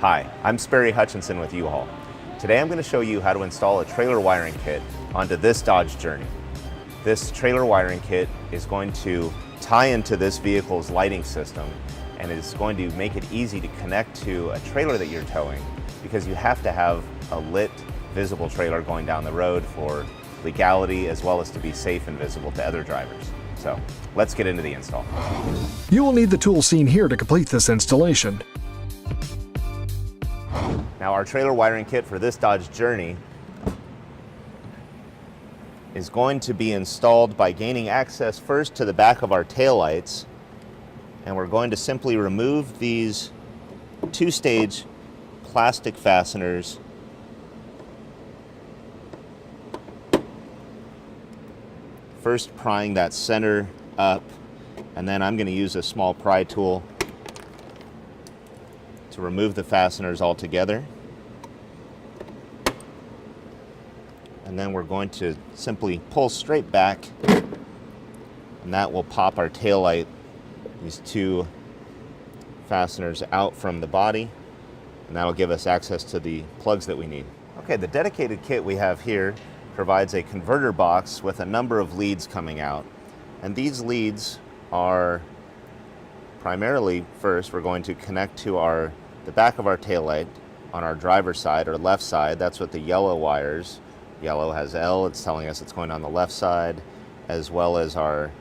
Hi, I'm Sperry Hutchinson with U-Haul. Today I'm going to show you how to install a trailer wiring kit onto this Dodge Journey. This trailer wiring kit is going to tie into this vehicle's lighting system and is going to make it easy to connect to a trailer that you're towing, because you have to have a lit, visible trailer going down the road for legality as well as to be safe and visible to other drivers. So let's get into the install. You will need the tools seen here to complete this installation. Now, our trailer wiring kit for this Dodge Journey is going to be installed by gaining access first to the back of our taillights, and we're going to simply remove these two-stage plastic fasteners first prying that center up, and then I'm going to use a small pry tool to remove the fasteners altogether. And then we're going to simply pull straight back, and that will pop our taillight, these two fasteners, out from the body, and that'll give us access to the plugs that we need. Okay, the dedicated kit we have here provides a converter box with a number of leads coming out, and these leads are primarily, first we're going to connect to the back of our taillight on our driver's side or left side. That's what the yellow wires. Yellow has L, it's telling us it's going on the left side, as well as our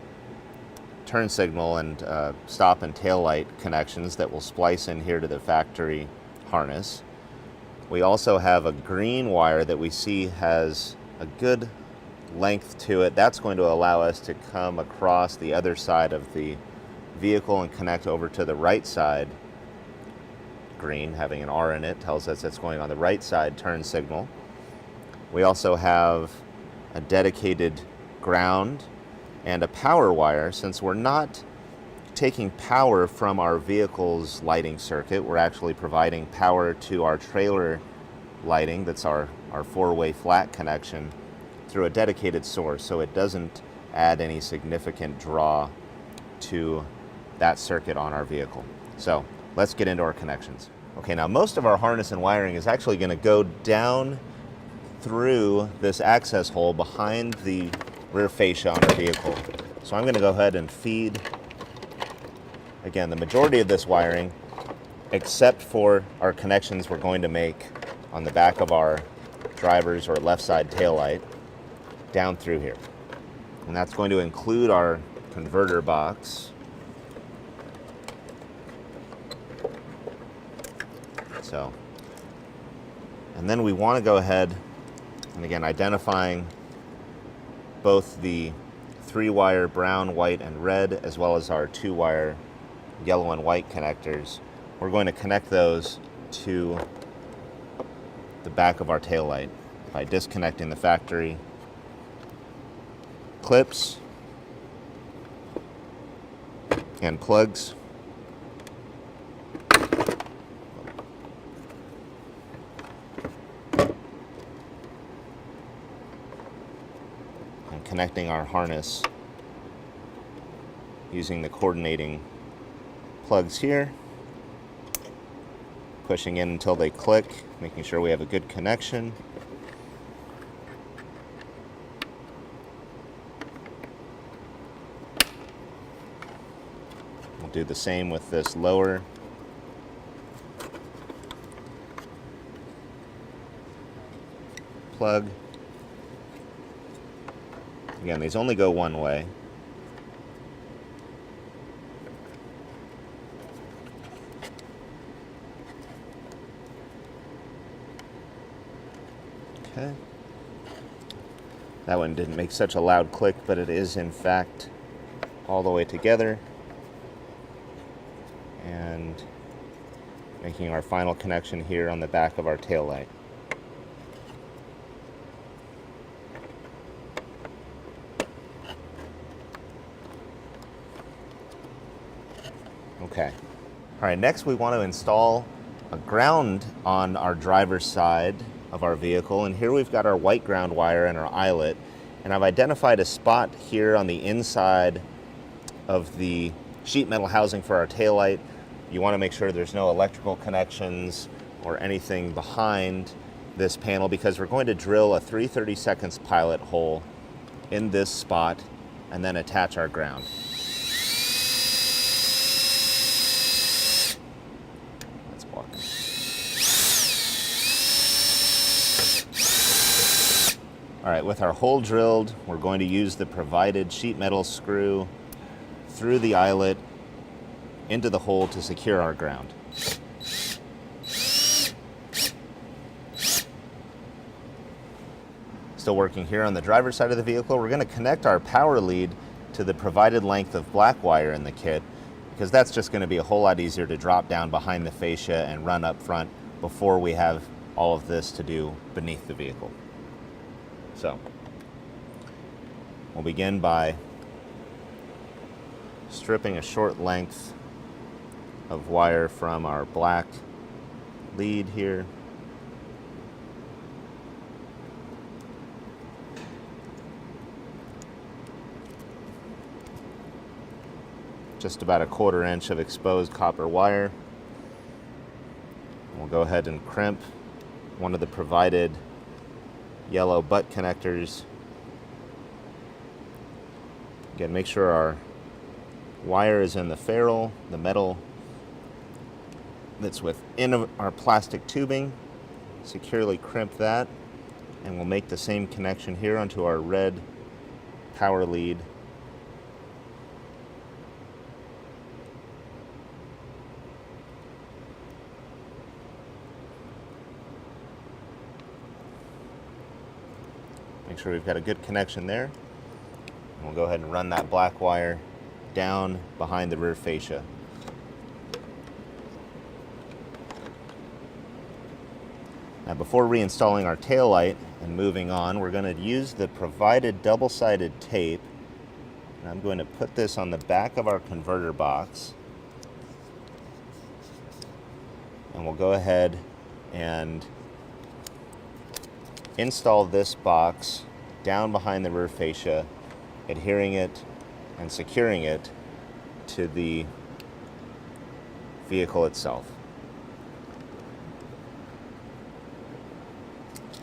turn signal and stop and tail light connections that will splice in here to the factory harness. We also have a green wire that we see has a good length to it. That's going to allow us to come across the other side of the vehicle and connect over to the right side. Green, having an R in it, tells us it's going on the right side turn signal. We also have a dedicated ground and a power wire. Since we're not taking power from our vehicle's lighting circuit, we're actually providing power to our trailer lighting. That's our four-way flat connection through a dedicated source, so it doesn't add any significant draw to that circuit on our vehicle. So let's get into our connections. Okay, now most of our harness and wiring is actually going to go down through this access hole behind the rear fascia on our vehicle. So I'm going to go ahead and feed, again, the majority of this wiring, except for our connections we're going to make on the back of our driver's or left side taillight, down through here. And that's going to include our converter box. So, and then we want to go ahead and, again, identifying both the 3-wire brown, white, and red, as well as our 2-wire yellow and white connectors. We're going to connect those to the back of our taillight by disconnecting the factory clips and plugs. And connecting our harness using the coordinating plugs here. Pushing in until they click, making sure we have a good connection. We'll do the same with this lower plug. Again, these only go one way. Okay. That one didn't make such a loud click, but it is in fact all the way together. And making our final connection here on the back of our taillight. Okay. All right, next we want to install a ground on our driver's side of our vehicle, and here we've got our white ground wire and our eyelet, and I've identified a spot here on the inside of the sheet metal housing for our taillight. You want to make sure there's no electrical connections or anything behind this panel, because we're going to drill a 3/32 pilot hole in this spot and then attach our ground. Let's walk. All right, with our hole drilled, we're going to use the provided sheet metal screw through the eyelet into the hole to secure our ground. Still working here on the driver's side of the vehicle, we're going to connect our power lead to the provided length of black wire in the kit, because that's just going to be a whole lot easier to drop down behind the fascia and run up front before we have all of this to do beneath the vehicle. So we'll begin by stripping a short length of wire from our black lead here. Just about a 1/4 inch of exposed copper wire. We'll go ahead and crimp one of the provided yellow butt connectors. Again, make sure our wire is in the ferrule, the metal that's within our plastic tubing. Securely crimp that, and we'll make the same connection here onto our red power lead. Make sure we've got a good connection there. And we'll go ahead and run that black wire down behind the rear fascia. Now, before reinstalling our taillight and moving on, we're going to use the provided double-sided tape. And I'm going to put this on the back of our converter box. And we'll go ahead and install this box down behind the rear fascia, adhering it and securing it to the vehicle itself.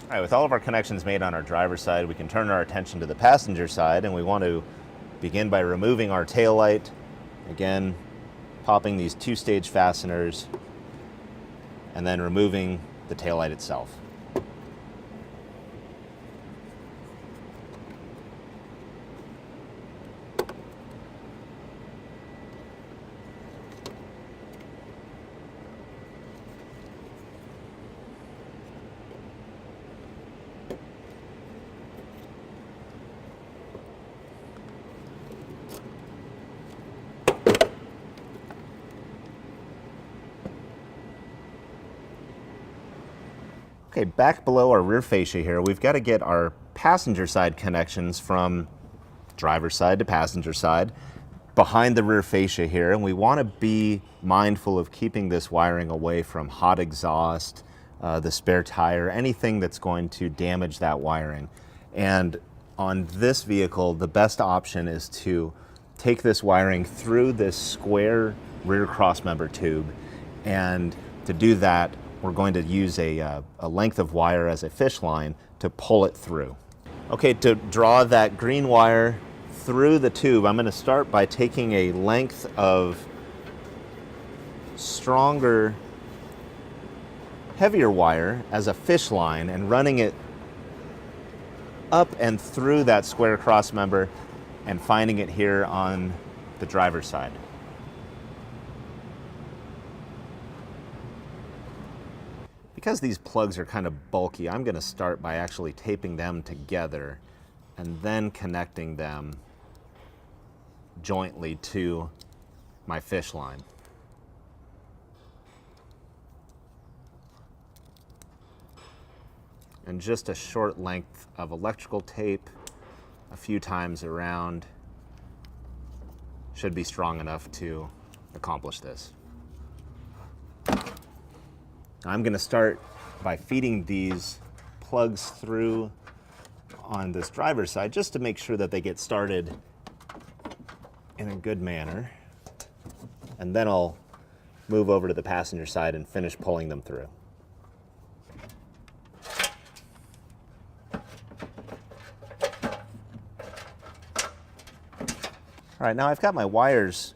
All right, with all of our connections made on our driver's side, we can turn our attention to the passenger side, and we want to begin by removing our tail light. Again, popping these 2-stage fasteners and then removing the tail light itself. Okay, back below our rear fascia here, we've got to get our passenger side connections from driver's side to passenger side behind the rear fascia here, and we want to be mindful of keeping this wiring away from hot exhaust, the spare tire, anything that's going to damage that wiring. And on this vehicle, the best option is to take this wiring through this square rear crossmember tube, and to do that, we're going to use a length of wire as a fish line to pull it through. Okay, to draw that green wire through the tube, I'm going to start by taking a length of stronger, heavier wire as a fish line and running it up and through that square cross member and finding it here on the driver's side. Because these plugs are kind of bulky, I'm going to start by actually taping them together and then connecting them jointly to my fish line. And just a short length of electrical tape a few times around should be strong enough to accomplish this. I'm going to start by feeding these plugs through on this driver's side just to make sure that they get started in a good manner. And then I'll move over to the passenger side and finish pulling them through. All right, now I've got my wires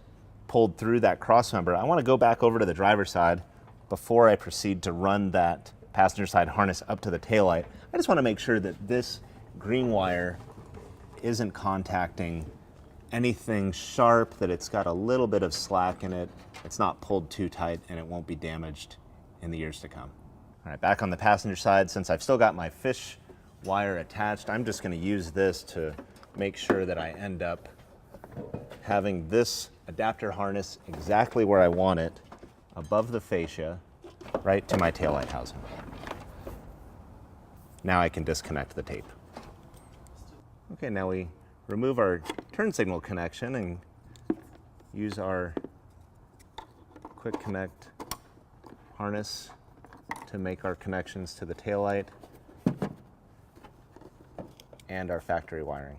pulled through that cross member. I want to go back over to the driver's side before I proceed to run that passenger side harness up to the taillight. I just want to make sure that this green wire isn't contacting anything sharp, that it's got a little bit of slack in it, it's not pulled too tight, and it won't be damaged in the years to come. All right, back on the passenger side, since I've still got my fish wire attached, I'm just going to use this to make sure that I end up having this adapter harness exactly where I want it, above the fascia, right to my taillight housing. Now I can disconnect the tape. Okay, now we remove our turn signal connection and use our quick connect harness to make our connections to the taillight and our factory wiring.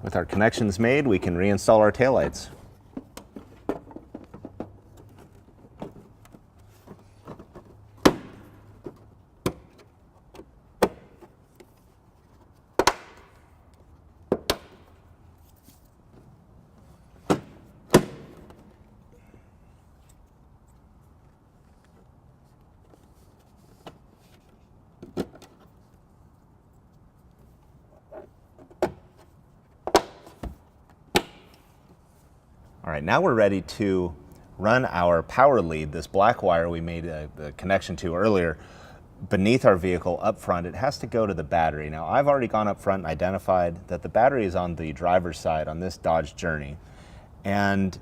With our connections made, we can reinstall our taillights. All right, now we're ready to run our power lead, this black wire we made the connection to earlier, beneath our vehicle up front. It has to go to the battery. Now, I've already gone up front and identified that the battery is on the driver's side on this Dodge Journey. And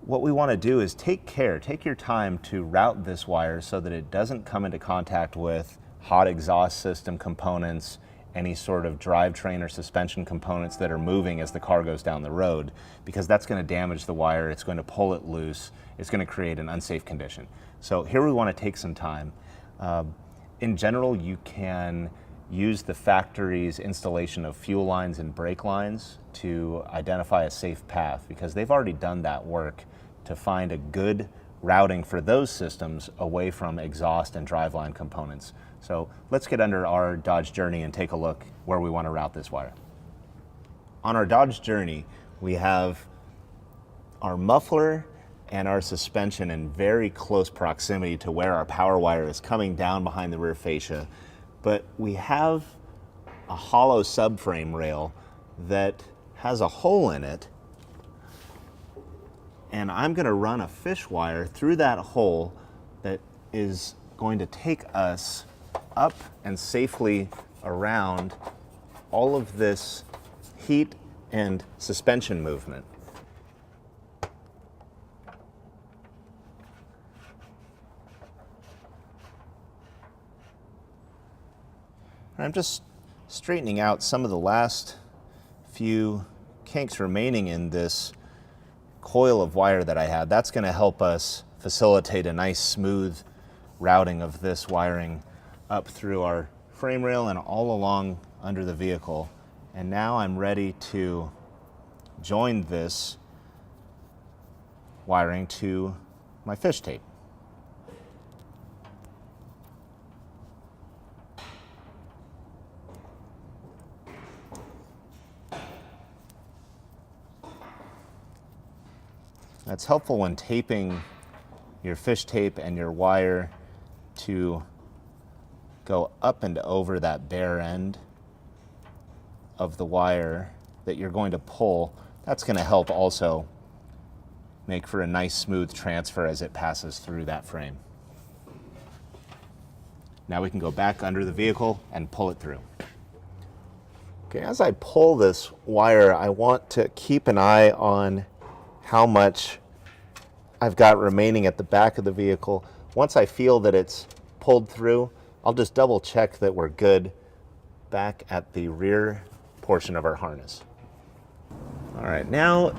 what we want to do is take your time to route this wire so that it doesn't come into contact with hot exhaust system components, any sort of drivetrain or suspension components that are moving as the car goes down the road, because that's going to damage the wire, it's going to pull it loose, it's going to create an unsafe condition. So here we want to take some time. In general, you can use the factory's installation of fuel lines and brake lines to identify a safe path, because they've already done that work to find a good routing for those systems away from exhaust and driveline components. So let's get under our Dodge Journey and take a look where we want to route this wire. On our Dodge Journey, we have our muffler and our suspension in very close proximity to where our power wire is coming down behind the rear fascia. But we have a hollow subframe rail that has a hole in it, and I'm going to run a fish wire through that hole that is going to take us up and safely around all of this heat and suspension movement. I'm just straightening out some of the last few kinks remaining in this coil of wire that I had. That's going to help us facilitate a nice smooth routing of this wiring up through our frame rail and all along under the vehicle. And now I'm ready to join this wiring to my fish tape. That's helpful when taping your fish tape and your wire to go up and over that bare end of the wire that you're going to pull. That's going to help also make for a nice smooth transfer as it passes through that frame. Now we can go back under the vehicle and pull it through. Okay, as I pull this wire, I want to keep an eye on how much I've got remaining at the back of the vehicle. Once I feel that it's pulled through, I'll just double check that we're good back at the rear portion of our harness. All right, now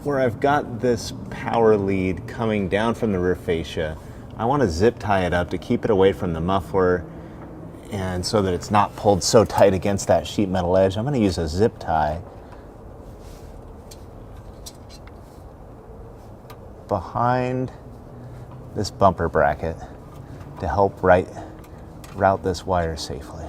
where I've got this power lead coming down from the rear fascia, I want to zip tie it up to keep it away from the muffler, and so that it's not pulled so tight against that sheet metal edge. I'm going to use a zip tie behind this bumper bracket. to help route this wire safely.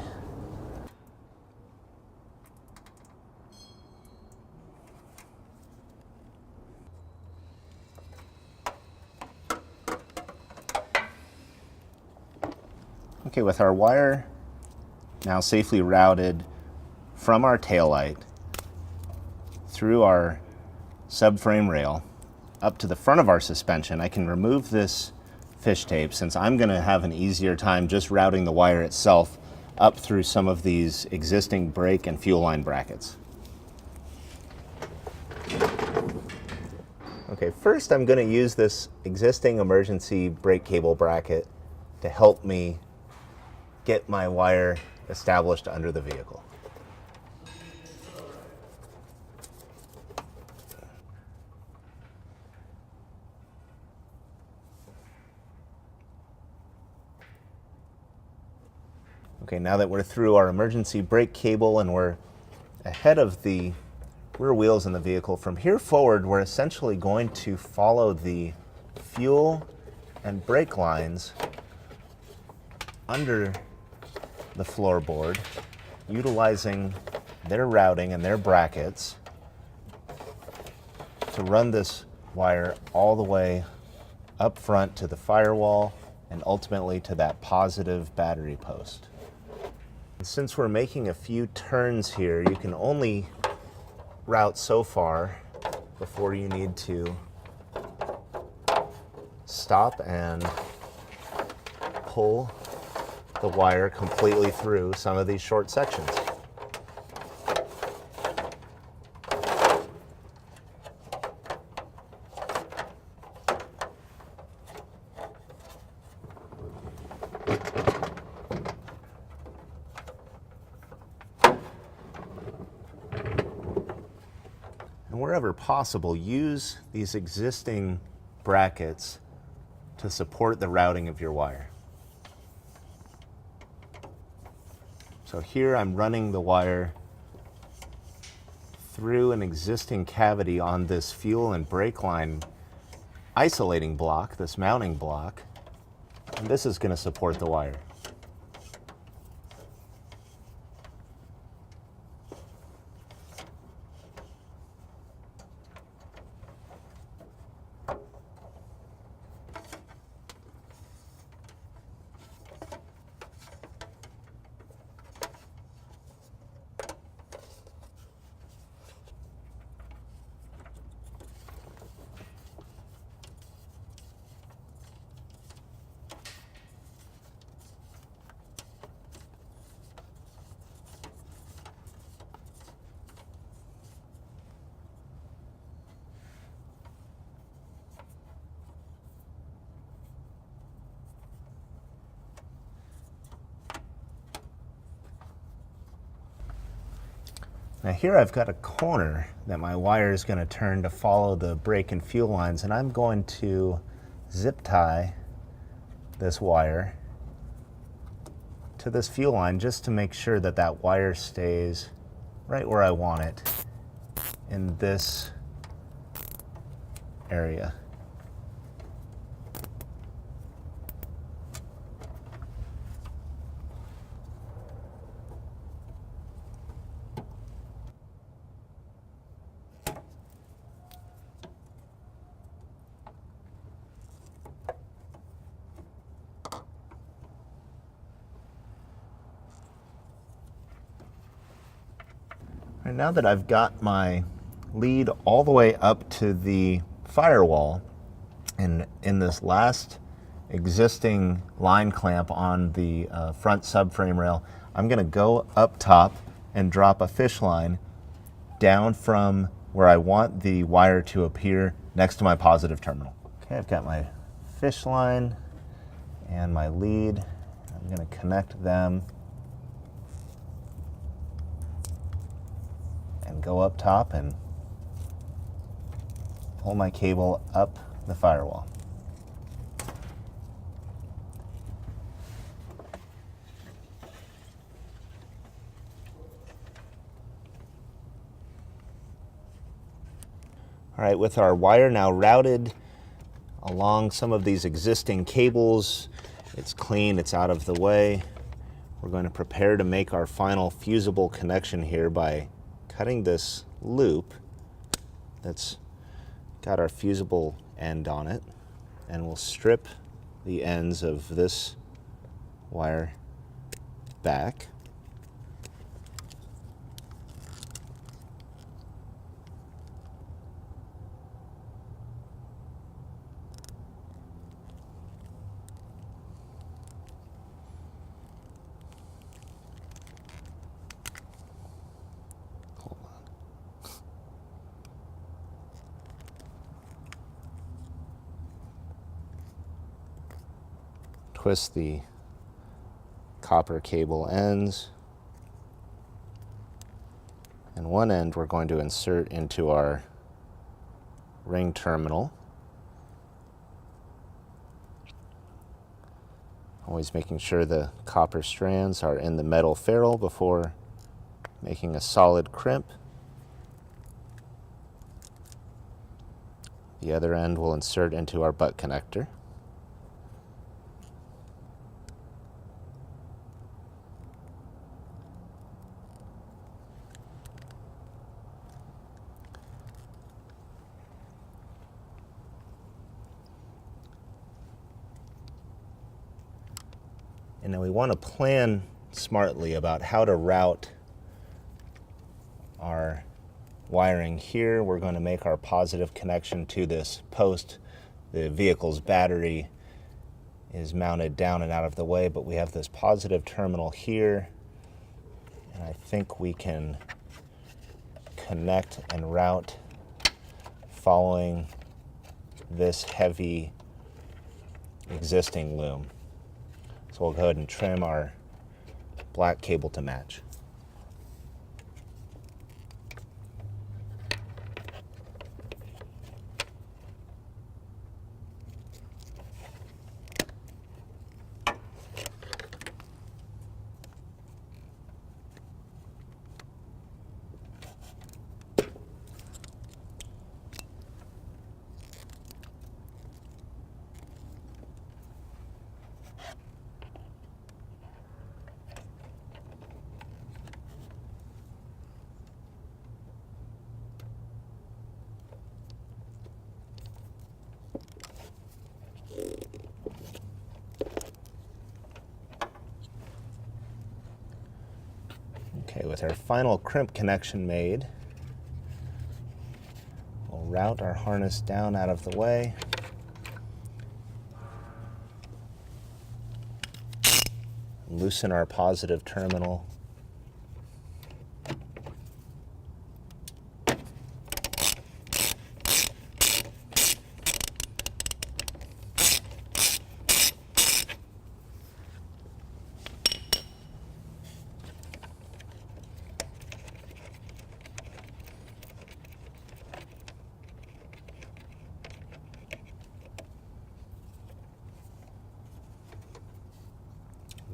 Okay, with our wire now safely routed from our taillight through our subframe rail up to the front of our suspension, I can remove this fish tape since I'm going to have an easier time just routing the wire itself up through some of these existing brake and fuel line brackets. Okay, first I'm going to use this existing emergency brake cable bracket to help me get my wire established under the vehicle. Okay, now that we're through our emergency brake cable and we're ahead of the rear wheels in the vehicle, from here forward we're essentially going to follow the fuel and brake lines under the floorboard, utilizing their routing and their brackets to run this wire all the way up front to the firewall and ultimately to that positive battery post. And since we're making a few turns here, you can only route so far before you need to stop and pull the wire completely through some of these short sections. And wherever possible, use these existing brackets to support the routing of your wire. So here I'm running the wire through an existing cavity on this fuel and brake line isolating block, this mounting block, and this is going to support the wire. Now here I've got a corner that my wire is going to turn to follow the brake and fuel lines, and I'm going to zip tie this wire to this fuel line just to make sure that that wire stays right where I want it in this area. And now that I've got my lead all the way up to the firewall, and in this last existing line clamp on the front subframe rail, I'm going to go up top and drop a fish line down from where I want the wire to appear next to my positive terminal. Okay, I've got my fish line and my lead. I'm going to connect them and go up top and pull my cable up the firewall. All right, with our wire now routed along some of these existing cables It's clean, it's out of the way. We're going to prepare to make our final fusible connection here by cutting this loop that's got our fusible end on it, and we'll strip the ends of this wire back. Twist the copper cable ends, and one end we're going to insert into our ring terminal, always making sure the copper strands are in the metal ferrule before making a solid crimp. The other end we'll insert into our butt connector. And now we want to plan smartly about how to route our wiring here. We're going to make our positive connection to this post. The vehicle's battery is mounted down and out of the way, but we have this positive terminal here, and I think we can connect and route following this heavy existing loom. So we'll go ahead and trim our black cable to match. Okay, with our final crimp connection made, we'll route our harness down out of the way. Loosen our positive terminal.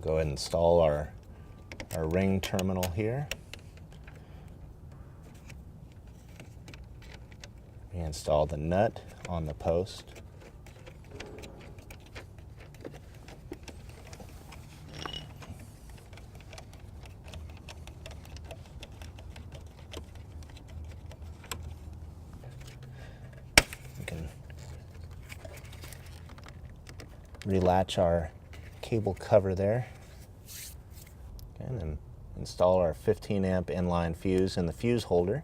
Go ahead and install our ring terminal here. Reinstall the nut on the post. We can relatch our cable cover there. And then install our 15 amp inline fuse in the fuse holder.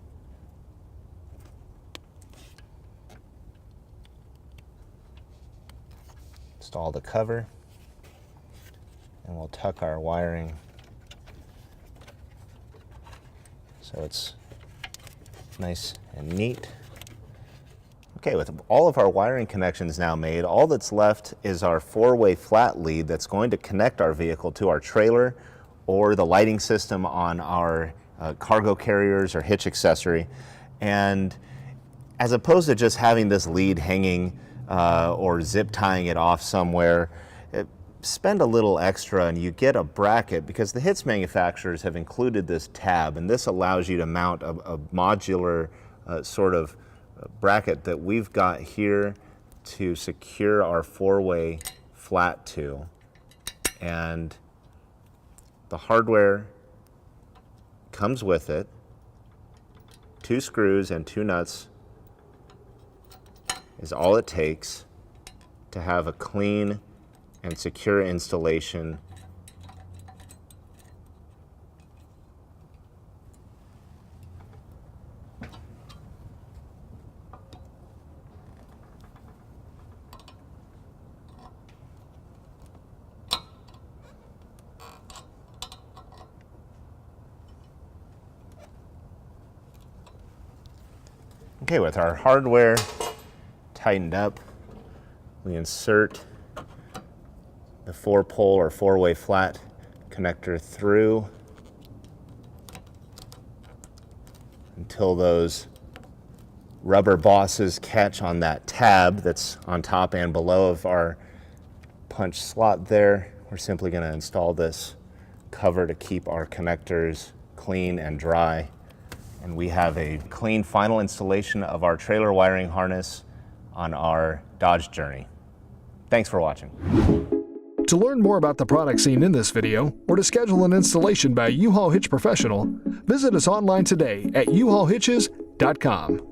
Install the cover, and we'll tuck our wiring so it's nice and neat. Okay, with all of our wiring connections now made, all that's left is our 4-way flat lead that's going to connect our vehicle to our trailer or the lighting system on our cargo carriers or hitch accessory. And as opposed to just having this lead hanging or zip tying it off somewhere, spend a little extra and you get a bracket, because the hitch manufacturers have included this tab, and this allows you to mount a modular sort of bracket that we've got here to secure our 4-way flat to. and the hardware comes with it. 2 screws and 2 nuts is all it takes to have a clean and secure installation. Okay, with our hardware tightened up, we insert the 4-pole or 4-way flat connector through until those rubber bosses catch on that tab that's on top and below of our punch slot there. We're simply going to install this cover to keep our connectors clean and dry. And we have a clean final installation of our trailer wiring harness on our Dodge Journey. Thanks for watching. To learn more about the products seen in this video, or to schedule an installation by U-Haul Hitch Professional, visit us online today at uhaulhitches.com.